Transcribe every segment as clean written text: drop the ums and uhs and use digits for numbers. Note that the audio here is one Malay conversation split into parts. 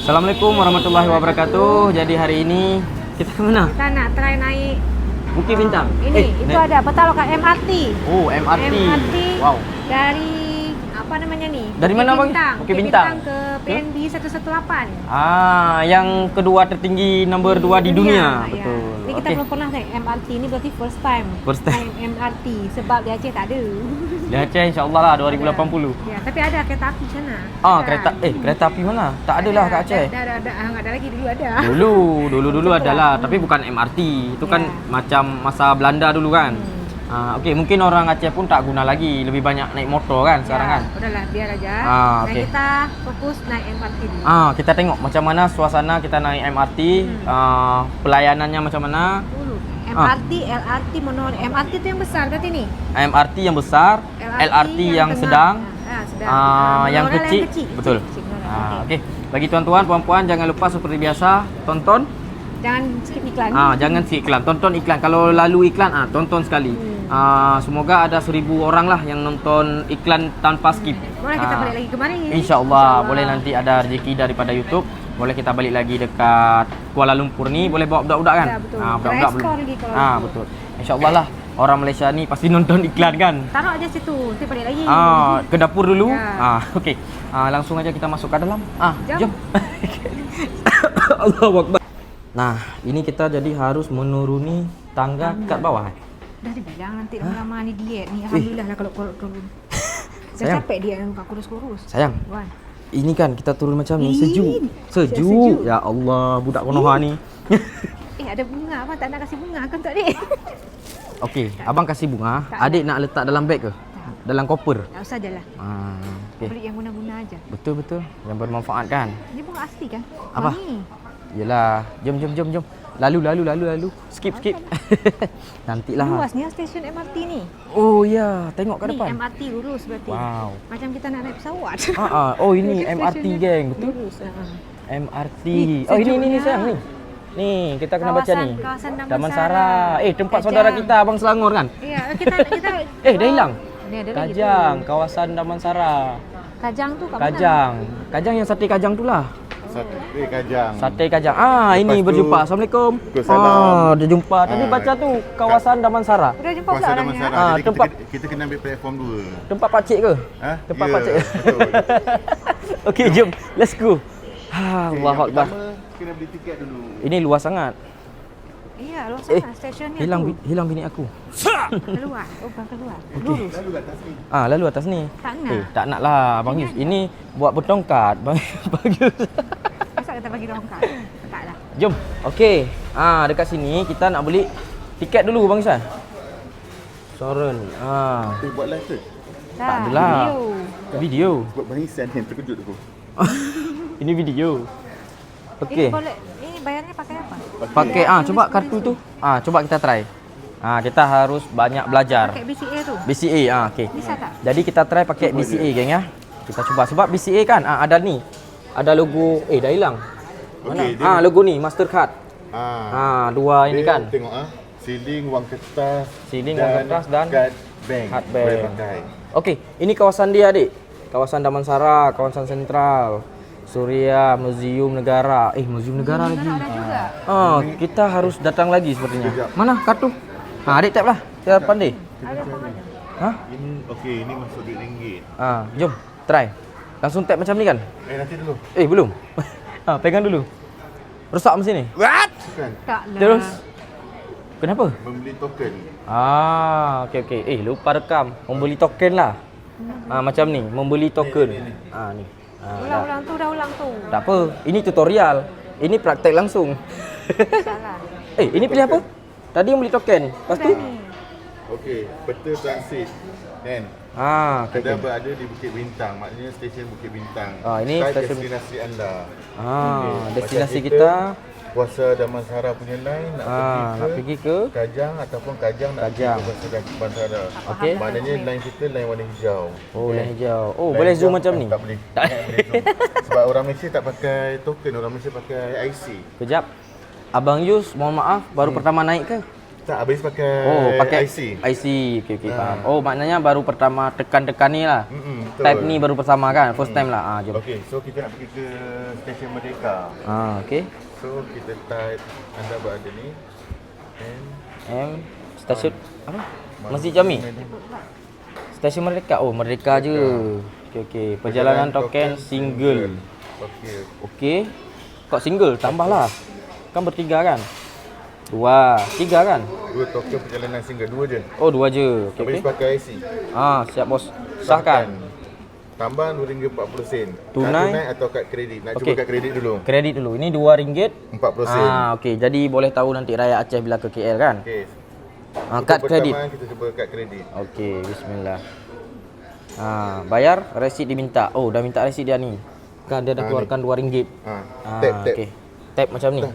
Assalamualaikum warahmatullahi wabarakatuh. Jadi hari ini kita ke mana? Kita nak try naik Bukit Bintang. itu ada Petaloka MRT. Oh, MRT. Wow. Dari apa namanya nih? Dari mana, Bang? Bukit Bintang ke PNB 118. Yang kedua tertinggi nomor 2 di dunia. Ya. Betul. Ini kita belum pernah naik MRT, ini berarti first time. First time. Naik MRT sebab di Aceh tak ada. Di Aceh insya-Allah lah 2080. Ya, tapi ada kereta api sana. Kereta api mana? Tak ada lah kat Aceh. Ada lagi dulu ada. Dulu adalah, tapi bukan MRT. Itu kan macam masa Belanda dulu kan. Okey, mungkin orang Aceh pun tak guna lagi, lebih banyak naik motor kan sekarang kan. Udahlah, biar aja. Dan Okay. kita fokus naik MRT dulu. Kita tengok macam mana suasana kita naik MRT, pelayanannya macam mana. MRT, LRT, mono. MRT tu yang besar tadi ni. MRT yang besar, LRT yang sedang, yang kecil. Betul. Okey. Bagi tuan-tuan, puan-puan, jangan lupa seperti biasa tonton. Jangan skip iklan. Jangan skip iklan. Tonton iklan. Kalau lalu iklan, tonton sekali. Semoga ada 1000 orang lah yang nonton iklan tanpa skip. Boleh kita balik lagi kemarin. InsyaAllah. Boleh nanti ada rezeki daripada YouTube. Boleh kita balik lagi dekat Kuala Lumpur ni. Boleh bawa budak-budak kan? Ya, betul. Budak-budak belum. Betul. InsyaAllah lah. Orang Malaysia ni pasti nonton iklan kan? Taruh aja situ. Nanti balik lagi. Ke dapur dulu. Ya. Okey. Langsung aja kita masuk ke dalam. Jom. Allahu Akbar. Nah, ini kita jadi harus menuruni tangga kat bawah. Dah dibilang nanti lama-lama ni diet ni. Alhamdulillah lah kalau turun. Saya capek dia nak kurus-kurus. Sayang. Wan. Ini kan kita turun macam ni sejuk. Ya Allah, budak Konoha ni. Ada bunga apa? Tak nak kasih bunga kan tak adik? Okey, abang kasih bunga. Adik nak letak dalam beg ke? Dalam koper? Tak usah je lah. Okay. Beli yang guna-guna aja. Betul. Yang bermanfaat kan? Ini bunga asli kan? Apa? Wangi. Yelah, jom. Lalu. Skip. Nantilah. Luasnya stesen MRT ni. Oh ya, tengok ke depan. Ni MRT lurus berarti. Wow. Macam kita nak naik pesawat. Oh ini MRT geng, betul? Lurus. MRT. Ini sayang ni. Ni, kita kena baca ni. Kawasan Damansara. Tempat saudara kita Abang Selangor kan? Iya, kita dah hilang. Ni ada lagi. Kajang, kawasan Damansara. Kajang tu kat Kajang. Kajang yang sate kajang tu lah. Sate Kajang. Ini berjumpa. Assalamualaikum. Dah jumpa. Tadi baca tu kawasan Damansara. Udah jumpa pula Kawasan orangnya. Damansara. Jadi tempat kita kena ambil platform 2. Tempat pakcik ke? Tempat pakcik. Okey, jom. Let's go. Allahu Akbar. Kena beli tiket dulu. Ini luas sangat. Iya, luas sana stesen ni. Hilang bini aku. Keluar. Oh, bukan keluar. Lurus. Lalu kat atas ni. Lalu atas ni. Tak nak. Tak nak lah Bang Yus. Ini buat bertongkat. Bang Yus. Masa kita bagi tongkat? Tak lah. Jom. Okey. Dekat sini kita nak beli tiket dulu Bang Yus. Soren. Buat live ke? Tak adalah. Video. Buat barisan yang terkejut aku. Ini video. Okey. Ini bayarnya pakai apa? Pakai coba kartu tu. Coba kita try. Kita harus banyak belajar. Pakai BCA tu. BCA. Okey. Bisa tak? Jadi kita try pakai BCA geng ya. Kita cuba sebab BCA kan ada ni. Ada logo dah hilang. Mana? Logo ni Mastercard. Dua ini Dia kan. Tengok Siling, wang kertas. Siling, wang kertas dan kad bank. Kad bank. Boleh pakai. Okey, ini kawasan dia adik. Kawasan Damansara, kawasan sentral. Suria, Museum Negara. Museum Negara lagi. Ada juga. Kita harus datang lagi sepertinya. Mana kartu? Adik tap lah. Kita pandai. Ada apa aja? Ini masuk RM1. Jom, try. Langsung tap macam ni kan? Nanti dulu. Belum. Pegang dulu. Rosak mesin ni. Bukan. Tak lah. Terus. Kenapa? Membeli token. Okey. Lupa rekam. Membeli token lah. Macam ni, membeli token. Ni. Ulang tu. Tak apa. Ini tutorial. Ini praktek langsung. Salah. Ini pilih apa? Tadi membeli token. Lepas tu? Okey, peta transit. Kan? Kita berada di Bukit Bintang. Maknanya stesen Bukit Bintang. Ini Start stesen destinasi anda. Destinasi Macam kita Puasa Damansara punya line nak pergi ke Kajang ataupun Kajang nak pergi ke Puasa Damansara. Okey. Maknanya line kita line warna hijau. line hijau. Boleh zoom macam ni? Tak boleh. Tak boleh zoom. Sebab orang Malaysia tak pakai token, orang Malaysia pakai IC. Kejap. Abang Yus, mohon maaf, baru pertama naik ke? Tak, habis pakai pakai IC. IC. Okey, faham. Oh, maknanya baru pertama tekan-tekan ni lah. Betul. Type ni baru pertama kan? First time lah. Jom. Okey, so kita nak pergi ke stesen Merdeka. Okey. So kita type anda berada ni M stesen apa? Masjid Jami. Stesen Merdeka. Oh, Merdeka je. Okey. Perjalanan token single. Okey. Kok single? Tambahlah. Kan bertiga kan? 2, 3 kan? 2 token perjalanan single, 2 je. Oh, 2 je. Habis Okey. pakai IC. Siap bos. Sahkan. Tambahan RM2.40. Tunai? Tunai atau kad kredit? Nak Okey. cuba kad kredit dulu. Kredit dulu. Ini RM2. 40 sen. Okey. Jadi boleh tahu nanti Raya Aceh bila ke KL kan? Okey. Kad kredit. Pertama kita cuba kad kredit. Okey, bismillah. Bayar, resit diminta. Oh, dah minta resit dia ni. Kan dia dah keluarkan RM2. Tap. Okey. Tap macam ni.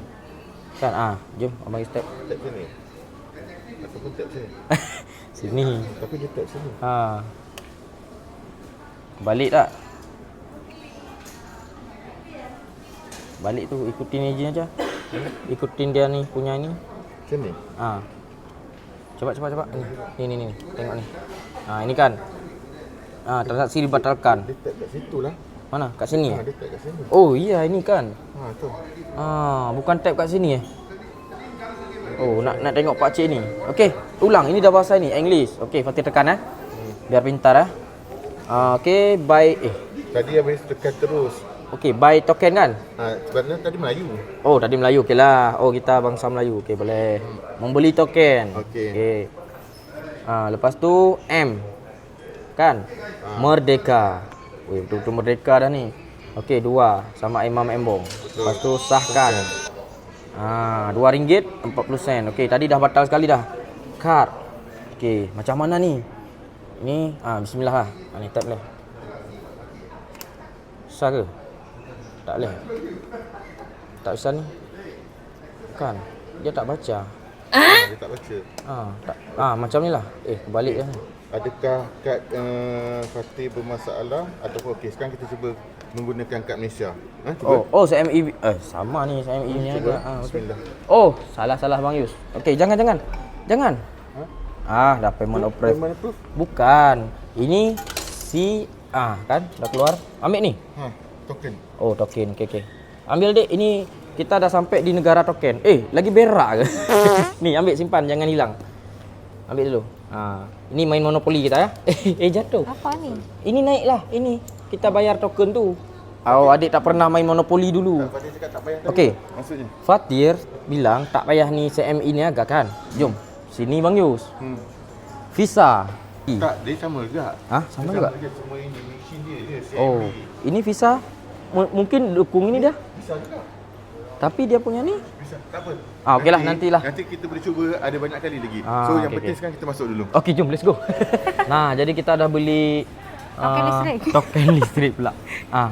Kan jom abang step. Tap sini. Ataupun tap sini. Sini. Tapi dia tap sini. Balik tak? Balik tu ikutin je aja. Ikutin dia ni punya ni. Sini. Cepat. Ni. Tengok ni. Ini kan. Transaksi dibatalkan. Dia tap kat situ lah. Mana? Kat sini. Dia tap kat sini. Oh, iya ini kan. Tu. Bukan tap kat sini Oh, nak tengok pak cik ni. Okey, ulang. Ini dah bahasa ni, English. Okey, Fatih tekan biar pintar Okey, buy Tadi habis tekan terus. Okey, buy token kan? Sebenarnya tadi Melayu. Oh, tadi Melayu. Okeylah. Oh, kita bangsa Melayu. Okey, boleh. Membeli token. Okey. Lepas tu M. Kan? Merdeka. Weh, betul-betul merdeka dah ni. Okey, 2 sama Imam Embong. Lepas tu sahkan. RM2.40. Okey, tadi dah batal sekali dah. Kad. Okey, macam mana ni? Ni bismillah lah. Ni tap boleh. Susah ke? Tak boleh. Tak bisa ni. Kan? Dia tak baca. Dia tak baca. Macam ni lah. Balik je. Adakah kad Fatih bermasalah ataupun okey sekarang kita cuba menggunakan kad Malaysia. Cuba. Oh CME sama ni CME ni Cuba. ada. Bismillah. Oh, salah Bang Yus. Okey, jangan. Jangan. Dah payment approve. Payment approve? Bukan. Ini kan dah keluar. Ambil ni. Token. Oh, token. Okey. Ambil dek, ini kita dah sampai di negara token. Lagi berak ke? Ni ambil simpan, jangan hilang. Ambil dulu. Ini main monopoli kita ya. Jatuh. Apa ni? Ini naiklah. Ini kita bayar token tu. Oh, adik tak pernah main monopoli dulu. Fatih cakap tak payah. Okey. Maksudnya? Fatir bilang tak payah ni CME ni agak kan. Jom. Sini Bang Yus. Visa. Tak, dia sama juga. Sama juga. Semua ini machine dia CMB. Oh, ini Visa. Mungkin dukung ini dah. Bisa juga. Tapi dia punya ni Bisa. Tak apa. okeylah nantilah. Nanti kita boleh cuba ada banyak kali lagi. So yang penting sekarang kita masuk dulu. Okey, jom let's go. Jadi kita dah beli Token listrik. Token listrik pula.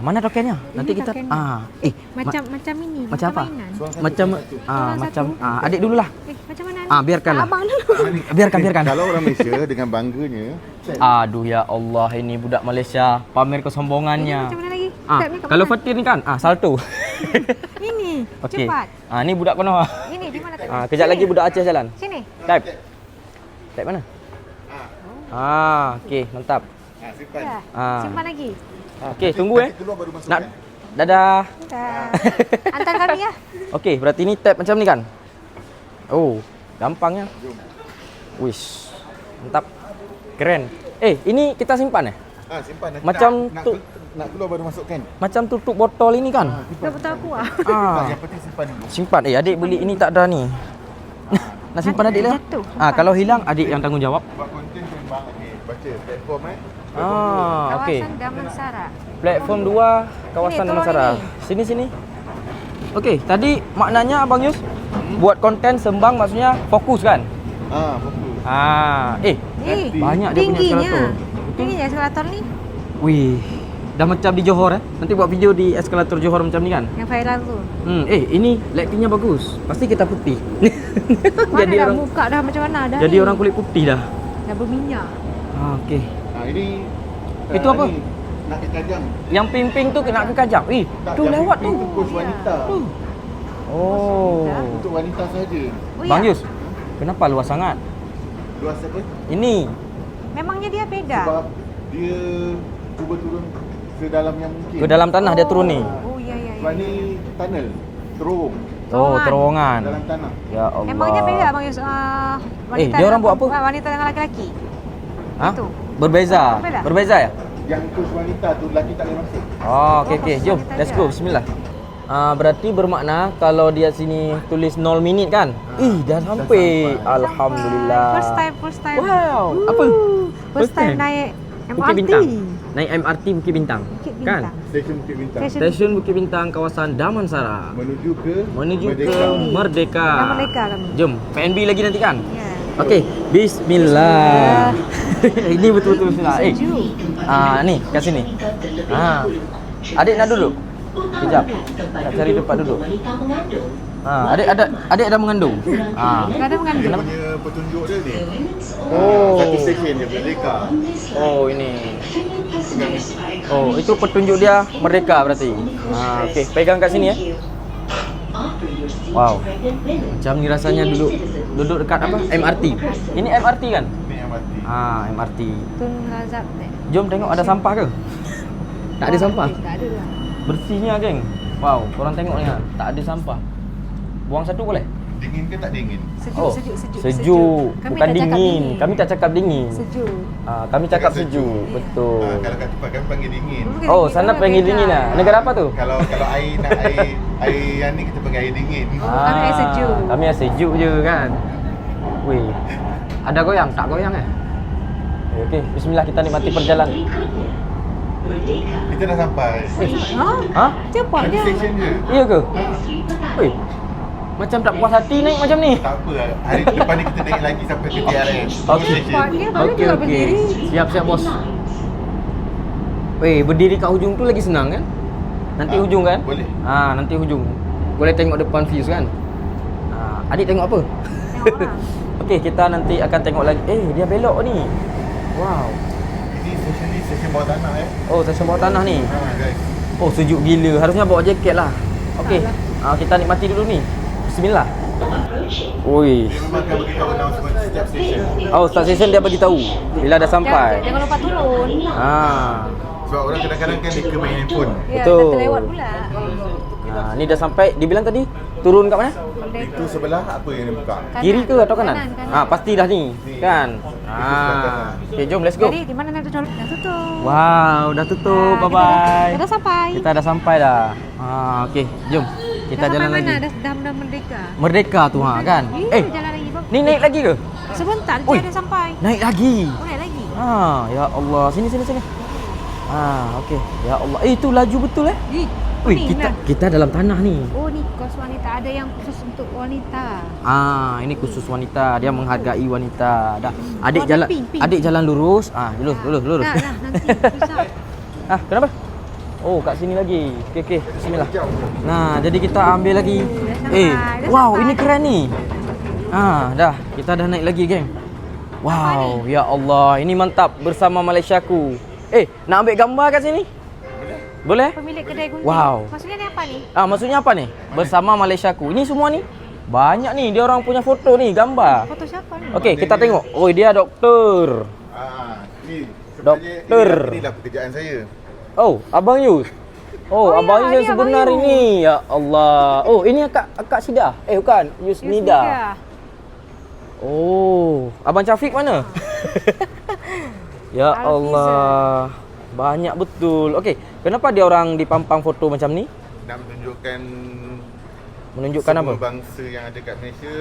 Mana tokennya? Nanti kita tokennya. Macam ini. Macam apa? mainan. Macam adik dululah. Macam mana ni? Biarkanlah. Abang dulu. Biarkan. Kalau orang Malaysia dengan bangganya, Aduh ya Allah, ini budak Malaysia pamer kesombongannya. Macam mana lagi? Kalau Fatir ni kan salto. Ini. Okey. Cepat. Ni budak Konoha. Ini di mana? Kejap lagi budak Aceh jalan. Sini. Type mana? Okey, mantap. simpan. Simpan lagi. Okey, tunggu Keluar baru masuk. Nak dadah. Antar kami ya. Okey, berarti ni tap macam ni kan? Oh, gampangnya. Jom. Wish. Mantap. Keren. Ini kita simpan Simpan. Nanti Macam nak keluar baru masukkan. Macam tutup botol ini kan? Dah betul aku Yang penting simpan dulu. Simpan. Adik beli ini tak ada ni. Nak simpan adik lah. Jatuh. Kalau hilang adik yang tanggung jawab. Buat konten sembang baca platform Okey. Kawasan Damansara. Platform 2 kawasan Ini, turun Damansara. Sini. Okey, tadi maknanya Abang Yus buat konten sembang maksudnya fokus kan? Fokus. Banyak dia punya eskalator. Tingginya eskalator ni. Wih, dah macam di Johor Nanti buat video di eskalator Johor macam ni kan? Yang viral tu. Ini lightingnya bagus. Pasti kita putih. Mana dah muka dah macam mana dah. Jadi orang kulit putih dah. Dah berminyak. Okey. Ini Itu apa? Ni, nak ke Kajang. Yang ping-ping tu nak ke Kajang. Tu yang lewat tu. Itu kos wanita. Oh. Untuk wanita saja. Bang Yus, Kenapa luas sangat? Luas apa? Ini. Memangnya dia beda? Sebab dia cuba turun sedalam yang mungkin. Ke dalam tanah dia turun ni. Oh, ya, ya, Sebab ya. ni tunnel, terowong Oh, terowongan. dalam tanah. Ya Allah. Memangnya beda Abang Yus? Wanita dia orang dengan buat apa? perempuan, wanita dengan laki-laki. Ha? Itu. Berbeza. Berbeza? Berbeza ya? Yang kurs wanita tu lelaki tak boleh masuk. Oh, okey okey. khusus Jom, wanita let's je. go. Bismillah. Berarti bermakna kalau dia sini tulis 0 minit kan? Dah sampai. sampai. Alhamdulillah. First time. Wow. Apa? First time naik Bukit MRT. Bintang. Naik MRT Bukit Bintang. Bukit Kan? Bintang. Stesen Bukit Bintang. Stesen Bukit Bintang kawasan Damansara. Menuju ke Merdeka. Dah merdeka kami. Jom, PNB lagi nanti kan? Ya. Okey, bismillah. Ini betul-betul bismillah. Sejuk. Ni kat sini. Adik nak duduk? Kejap. Nak cari tempat duduk. Adik ada mengandung. Tak ada mengandung. dia punya petunjuk dia ni. Oh. Satu stesen dia Merdeka. Oh, ini. Oh, itu petunjuk dia Merdeka berarti. Okey, pegang kat sini ya. Wow. Macam ni rasanya duduk dekat apa? MRT. Ini MRT kan? Ni MRT. MRT. Tun Razak. Jom tengok ada sampah ke? Tak ada sampah. Tak ada lah. Bersihnya, geng. Wow, korang tengok ni. Tak ada sampah. Buang satu boleh? Dingin ke tak dingin? Sejuk. Kami Bukan tak cakap dingin. Kami tak cakap dingin. Sejuk. Kami cakap sejuk. Betul. Kalau kat tempat kami panggil dingin. Oh, sana panggil dingin lah. Negara apa tu? Kalau air nak air yang ni kita panggil air dingin. Kami air sejuk. Kami air sejuk je kan. Weh. Ada goyang? Tak goyang Okey, bismillah kita nikmati perjalanan. Kita dah sampai. Ha? Cepat Satu je. stesen je. Iya ke? Weh. Macam tak puas hati naik macam ni. Tak apa. Hari depan ni kita naik lagi sampai ke TRS. Okey. Cepat dia baru Okey, juga okey. berdiri. Siap-siap bos. Weh, berdiri kat hujung tu lagi senang kan? Nanti hujung kan? Boleh. Nanti hujung. Boleh tengok depan views kan? Adik tengok apa? Tengok lah. Okey, kita nanti akan tengok lagi. Dia belok ni. Wow. Ini stesen bawah tanah Oh, stesen bawah tanah ni. guys. Oh, sejuk gila. Harusnya bawa jaket lah. Okey. Taklah. Kita nikmati dulu ni. Bismillah. Oi. Dia memang akan beritahu announcement setiap stesen. Oh, start session dia bagi tahu bila dah sampai. Jangan lupa turun. Sebab orang kadang-kadang kan dia ke main handphone. Ya, Betul. dah terlewat pula. Ni dah sampai. Dibilang tadi turun kat mana? Itu sebelah apa yang dia buka? Kanan. Kiri ke atau kanan? Kanan. Pasti dah ni. Kan? Okey, jom let's go. Jadi di mana nak tutup? Dah tutup. Wow, dah tutup. Bye bye. Kita dah sampai. Kita dah sampai dah. Okey, jom. Kita dah jalan sampai lagi. mana? Dah merdeka. Merdeka tu kan. Jalan lagi bang. Ni naik lagi ke? Sebentar Ui. dia dah sampai. Naik lagi. Oh, naik lagi. Ya Allah. Sini. Okey. Ya Allah. Itu laju betul Wih, ni lah. kita dalam tanah ni. Oh, ni kos wanita. Ada yang khusus untuk wanita. Ini khusus wanita. Dia menghargai wanita. Dah. Adik Warna jalan pink. adik jalan lurus. Lurus. Dah, nanti susah. Kenapa? Oh, kat sini lagi. Okey. Bismillah. Nah, jadi kita ambil lagi. Dah Wow, sampai. ini keren ni. Dah. Kita dah naik lagi, geng. Wow, ya Allah. Ini mantap bersama Malaysiaku. Nak ambil gambar kat sini? Boleh? Pemilik kedai gunting. Wow. Maksudnya ni apa ni? Maksudnya apa ni? Bersama Malaysiaku. Ini semua ni. Banyak ni. Dia orang punya foto ni, gambar. Foto siapa ni? Okey, kita tengok. Oh, dia doktor. Ni Doktor. Inilah pekerjaan saya. Oh, Abang Yus. Oh, ya, Abang Yus yang ini Abang sebenar Yus. ini. Ya Allah. Oh, ini Akak Sida. Bukan. Yusnida. Oh, Abang Syafiq mana? Ya Alfiza. Allah. Banyak betul. Okey, kenapa dia orang dipampang foto macam ni? Nak Menunjukkan semua apa? bangsa yang ada kat Malaysia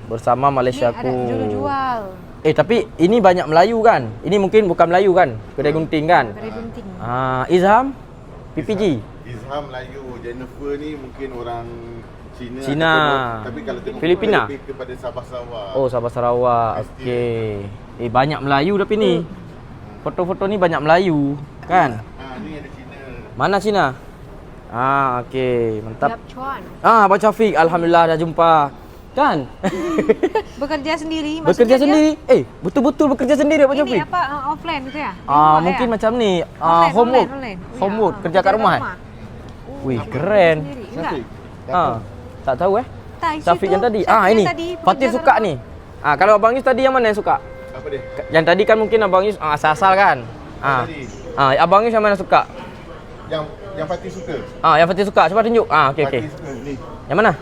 Bersama Ni ada Malaysiaku. jual-jual. Tapi ini banyak Melayu kan? Ini mungkin bukan Melayu kan? Kedai gunting kan? Kedai gunting. Izham? PPG? Izham Melayu, Jennifer ni mungkin orang Cina. Cina. Tapi kalau tengok Filipina? lebih kepada Sabah Sarawak. Oh, Sabah Sarawak. Okey. Banyak Melayu tapi ni. Foto-foto ni banyak Melayu kan? Ni ada Cina. Mana Cina? Okey, mantap. Yap Chuan. Abang Syafiq, alhamdulillah dah jumpa. Kan? Bekerja sendiri. Bekerja maksudnya sendiri. Betul-betul bekerja sendiri Abang Dia, Syafiq. ini apa offline gitu ya? Mungkin macam ni, Online, homework. online. Homework, kerja kat rumah. Wih, keren. Enggak. Syafiq. Tak tahu Syafiq yang tadi. Ini. Fatir suka ni. Kalau Abang Yus tadi yang mana yang suka? Apa dia? Yang tadi kan mungkin Abang Yus asal-asal kan. Abang Yus yang mana suka? Yang Fatih suka. Yang Fatir suka. Cuba tunjuk. Okey. Fatih suka ni. Yang mana?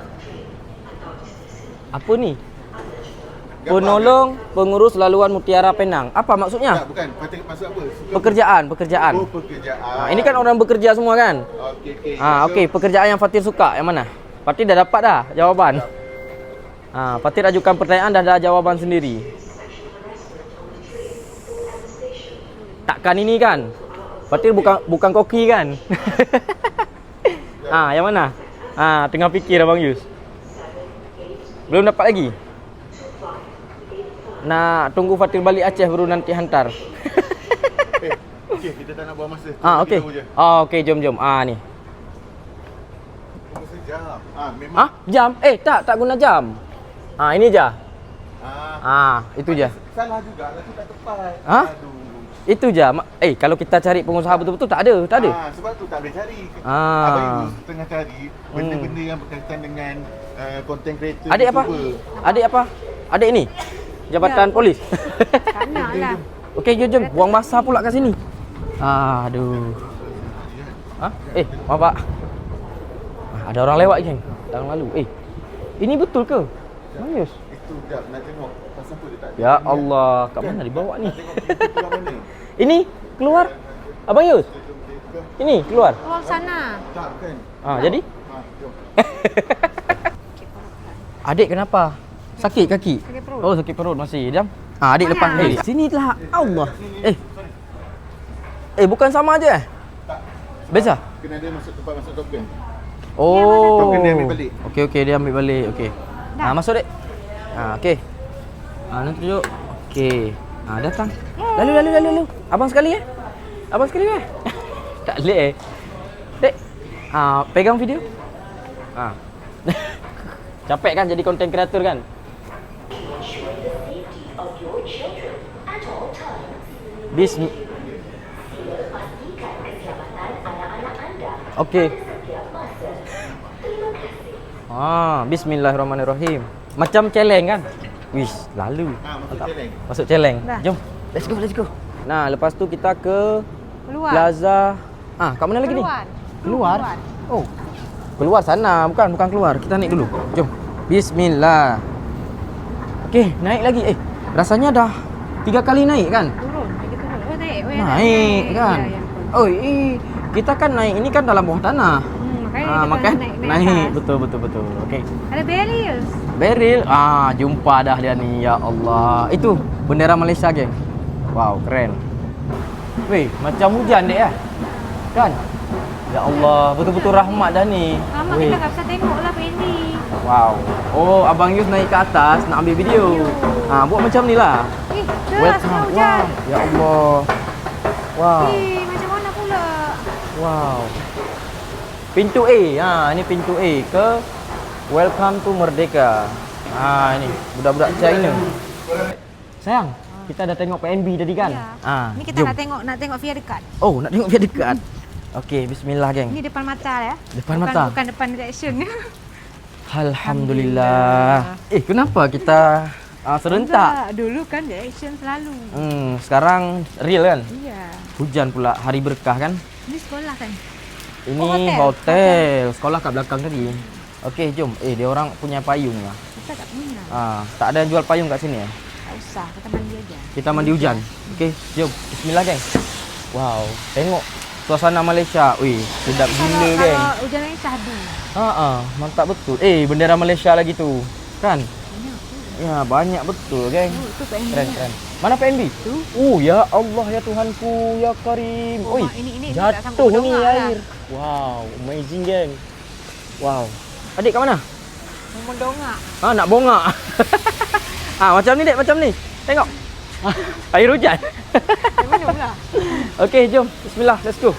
Apa ni? Penolong Pengurus Laluan Mutiara Penang. Apa maksudnya? Tak, bukan. Fatih maksud apa? Suka Pekerjaan. Oh, pekerjaan. Ini kan orang bekerja semua kan? Okey. Okey, pekerjaan yang Fatir suka yang mana? Fatir dah dapat dah jawapan. Fatir ajukan pertanyaan dah ada jawapan sendiri. Takkan ini kan? Fatir bukan koki kan? Yang mana? Tengah fikir Abang Yus. Belum dapat lagi? Nak tunggu Fatir balik Aceh baru nanti hantar. Okey, kita tak nak buang masa. Okey. Okey, jom. Ni. Tunggu sejam. Memang. Jam? Tak guna jam. Ini je. Itu je. Salah juga lah, tu tak tepat. Aduh. Itu je. Kalau kita cari pengusaha betul-betul tak ada. Sebab tu tak boleh cari. Abang Yus tengah cari benda-benda yang berkaitan dengan content creator. Adik apa? Adik apa? Adik ni? Jabatan polis? Tak nak lah. Okey, jom. Buang masa pula kat sini. Aduh. Maaf Pak. Ada orang lewat geng. Orang lalu. Ini betul ke? Yus. Itu sekejap nak tengok. Pasal tu dia tak ada. Ya Allah, kat mana dibawa ni? Nak tengok pintu keluar mana? Ini keluar. Abang Yus. Ini keluar. Keluar sana. Tak, bukan. Jadi? Jom. Adik kenapa? Sakit kaki? Sakit perut. Oh, sakit perut masih. Diam. Adik lepas. Sini lah. Allah. Bukan sama aja. Tak. Biasa? Kena ada tempat masuk token. Oh. Token dia ambil balik. Okey, dia ambil balik. Okey. Masuk dek. Okey. Nanti duduk. Okey. Datang. Lalu. Abang sekali Abang sekali tak boleh Dek. Pegang video. Capek kan jadi content creator kan? Okey. Bismillahirrahmanirrahim. Macam challenge kan? Wish, lalu. Masuk challenge. Jom. Let's go. Nah, lepas tu kita ke Keluar. Plaza. Kat mana lagi ni? Keluar. Oh. Keluar sana, bukan keluar. Kita naik dulu. Jom. Bismillah. Okey, naik lagi. Rasanya dah 3 kali naik kan? Turun. Oh, naik kan? Kita kan naik ini kan dalam bawah tanah. Makanya naik. Betul. Okey. Ada Beril. Jumpa dah dia ni. Ya Allah. Itu bendera Malaysia, geng. Wow, keren. Weh, macam hujan dek kan? Ya Allah, betul-betul rahmat dah ni. Kita tak bisa tengok lah Pendi. Wow. Oh, Abang Yus naik ke atas nak ambil video. Buat macam ni lah. Deras hujan. Ya Allah. Wow. Macam mana pula? Wow. Pintu A. Ini pintu A ke Welcome to Merdeka. Ini budak-budak China. Sayang, kita dah tengok PNB tadi kan? Ya. Ni kita jom. nak tengok via dekat. Oh, nak tengok via dekat. Okey, bismillah geng. Ini depan mata ya. Bukan depan reaction. Alhamdulillah. Kenapa kita serentak? Dulu kan reaction selalu. Sekarang real kan? Iya. Hujan pula, hari berkah kan? Ini sekolah kan? Ini hotel. Sekolah kat belakang tadi. Okey, jom. Dia orang punya payung lah. Kita tak punya. Tak ada yang jual payung kat sini ya? Tak usah, kita mandi aja. Kita mandi hujan. Okey, jom. Bismillah geng. Wow, tengok suasana Malaysia. Sedap gila geng. Kalau hujan ni syahdu. Mantap betul. Bendera Malaysia lagi tu. Kan? Ya, banyak betul geng. Itu PNB. Keren. Mana PNB? Tu. Ya Allah ya Tuhanku ya Karim. Ini jatuh ni air. Wow, amazing geng. Wow. Adik kat mana? Mendongak. Nak bongak. Macam ni dek, macam ni. Tengok. Air hujan. Mana pula? Okey, jom. Bismillah, let's go.